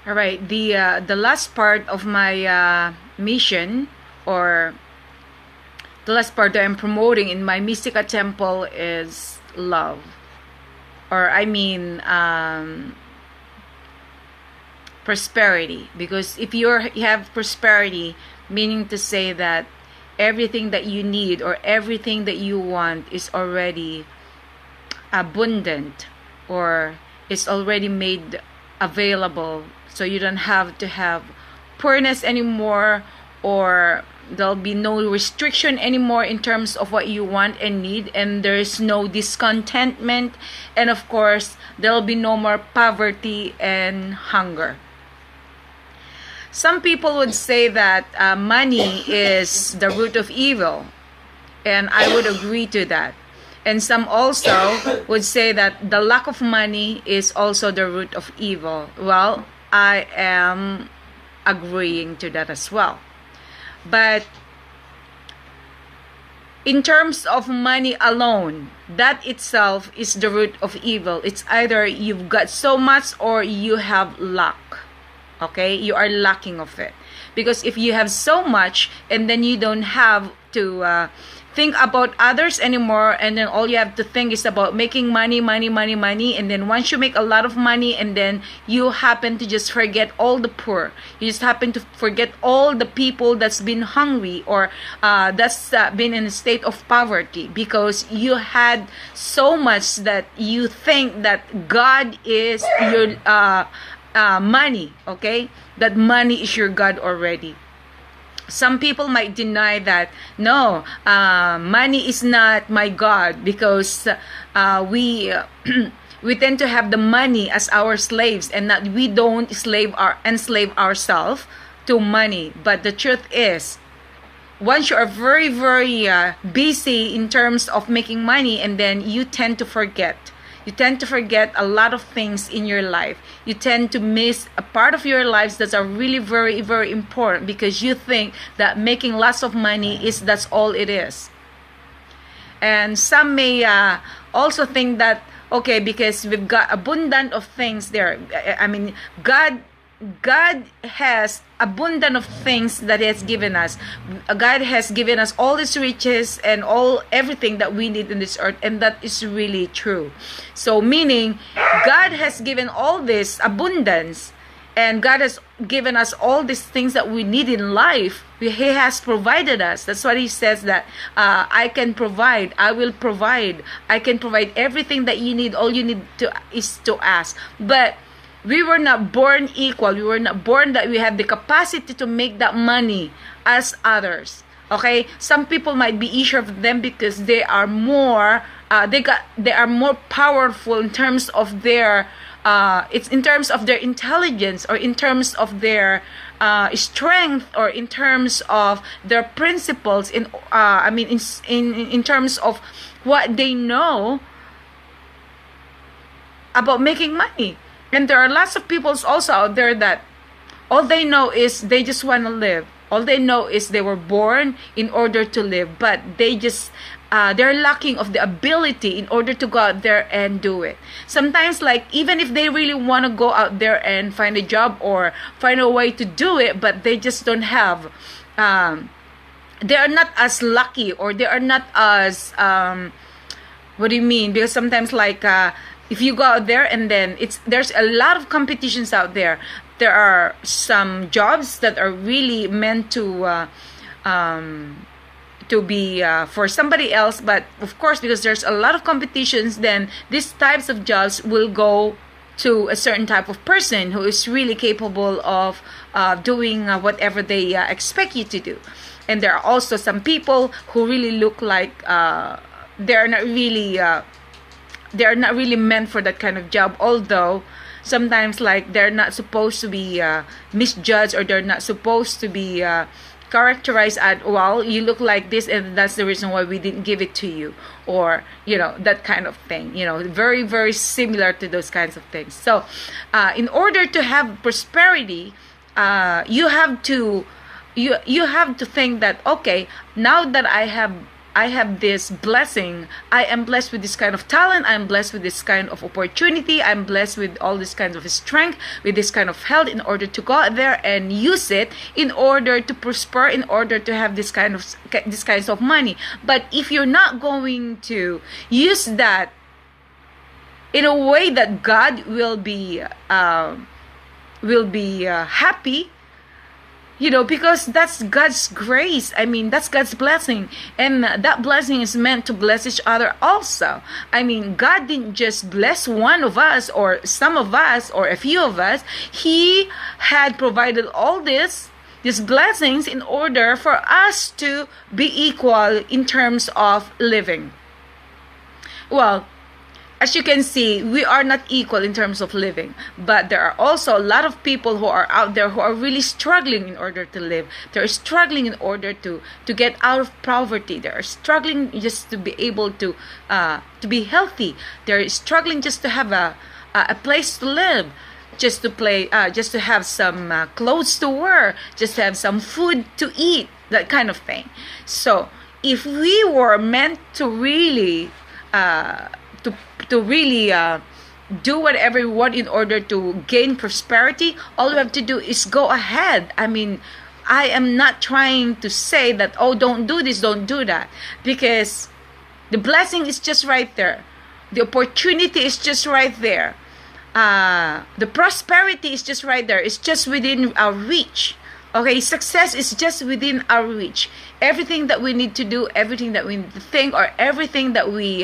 All right, the last part of my mission, or the last part that I'm promoting in my Mystica temple, is love. Or I mean, prosperity. Because if you have prosperity, meaning to say that everything that you need or everything that you want is already abundant, or is already made available, so you don't have to have poorness anymore, or there'll be no restriction anymore in terms of what you want and need, and there's no discontentment, and of course there'll be no more poverty and hunger. Some people would say that money is the root of evil, and I would agree to that. And some also would say that the lack of money is also the root of evil. Well, I am agreeing to that as well. But in terms of money alone, that itself is the root of evil. It's either you've got so much or you have lack. Okay? You are lacking of it. Because if you have so much and then you don't have to think about others anymore, and then all you have to think is about making money, and then once you make a lot of money, and then you happen to just forget all the poor, you just happen to forget all the people that's been hungry, or that's been in a state of poverty, because you had so much that you think that God is your money, okay? That money is your God already. Some people might deny that, no, money is not my God, because we tend to have the money as our slaves, and that we don't enslave ourselves to money. But the truth is, once you are very, very busy in terms of making money, and then you tend to forget. You tend to forget a lot of things in your life. You tend to miss a part of your lives that are really very, very important, because you think that making lots of money that's all it is. And some may also think that, okay, because we've got abundant of things there. I mean, God has abundant of things that He has given us. God has given us all His riches and everything that we need in this earth, and that is really true. So meaning, God has given all this abundance, and God has given us all these things that we need in life. He has provided us. That's why He says that I can provide, I will provide, I can provide everything that you need. All you need is to ask. But we were not born equal. We were not born that we have the capacity to make that money as others. Okay, some people might be easier for them because they are more. They are more powerful in terms of their. It's in terms of their intelligence, or in terms of their strength, or in terms of their principles. In terms of what they know about making money. And there are lots of people also out there that all they know is they just want to live. All they know is they were born in order to live, but they're lacking of the ability in order to go out there and do it. Sometimes, like, even if they really want to go out there and find a job or find a way to do it, but they just don't have, they are not as lucky, or they are not as, what do you mean? Because sometimes, like, if you go out there and then there's a lot of competitions out there. There are some jobs that are really meant to be for somebody else, but of course, because there's a lot of competitions, then these types of jobs will go to a certain type of person who is really capable of doing whatever they expect you to do. And there are also some people who really look like they're not really meant for that kind of job, although sometimes, like, they're not supposed to be misjudged, or they're not supposed to be characterized as, well, you look like this and that's the reason why we didn't give it to you, or that kind of thing. Very, very similar to those kinds of things. So in order to have prosperity, you have to think that, okay, now that I have I have this blessing. I am blessed with this kind of talent. I am blessed with this kind of opportunity. I'm blessed with all this kinds of strength, with this kind of health, in order to go out there and use it in order to prosper, in order to have this kinds of money. But if you're not going to use that in a way that God will be happy, because that's God's grace. I mean, that's God's blessing. And that blessing is meant to bless each other also. I mean, God didn't just bless one of us or some of us or a few of us. He had provided all these blessings in order for us to be equal in terms of living. Well, as you can see, we are not equal in terms of living, but there are also a lot of people who are out there who are really struggling in order to live. They're struggling in order to get out of poverty. They're struggling just to be able to be healthy. They're struggling just to have a place to live, just to have some clothes to wear, just to have some food to eat, that kind of thing. So if we were meant to really do whatever we want in order to gain prosperity, all we have to do is go ahead. I mean, I am not trying to say that, oh, don't do this, don't do that, because the blessing is just right there. The opportunity is just right there. The prosperity is just right there. It's just within our reach. Okay, success is just within our reach. Everything that we need to do, everything that we need to think, or everything that we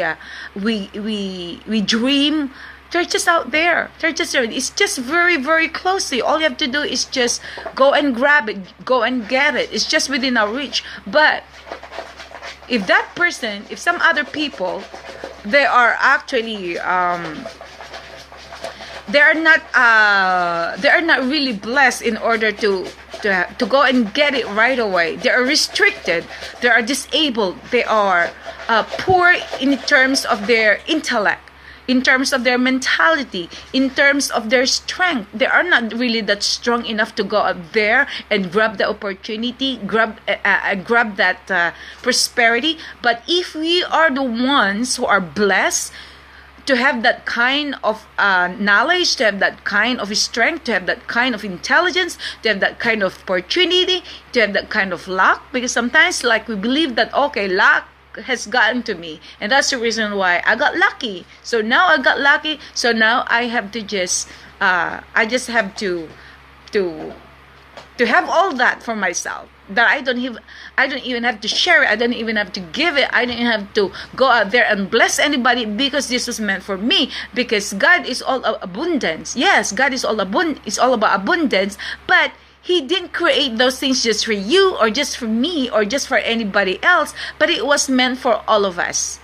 dream, they're just out there. They're just there. It's just very, very closely. All you have to do is just go and grab it, go and get it. It's just within our reach. But if that person, if some other people, they are actually they are not really blessed in order to go and get it right away. They are restricted. They are disabled. They are poor in terms of their intellect, in terms of their mentality, in terms of their strength. They are not really that strong enough to go up there and grab the opportunity, grab that prosperity. But if we are the ones who are blessed to have that kind of knowledge, to have that kind of strength, to have that kind of intelligence, to have that kind of opportunity, to have that kind of luck, because sometimes we believe that, okay, luck has gotten to me, and that's the reason why I got lucky. So now I got lucky, so now I have to just have to have all that for myself, that I don't even have to share it. I don't even have to give it. I don't even have to go out there and bless anybody, because this was meant for me. Because God is all abundance. Yes, God is all about abundance, but He didn't create those things just for you or just for me or just for anybody else, but it was meant for all of us.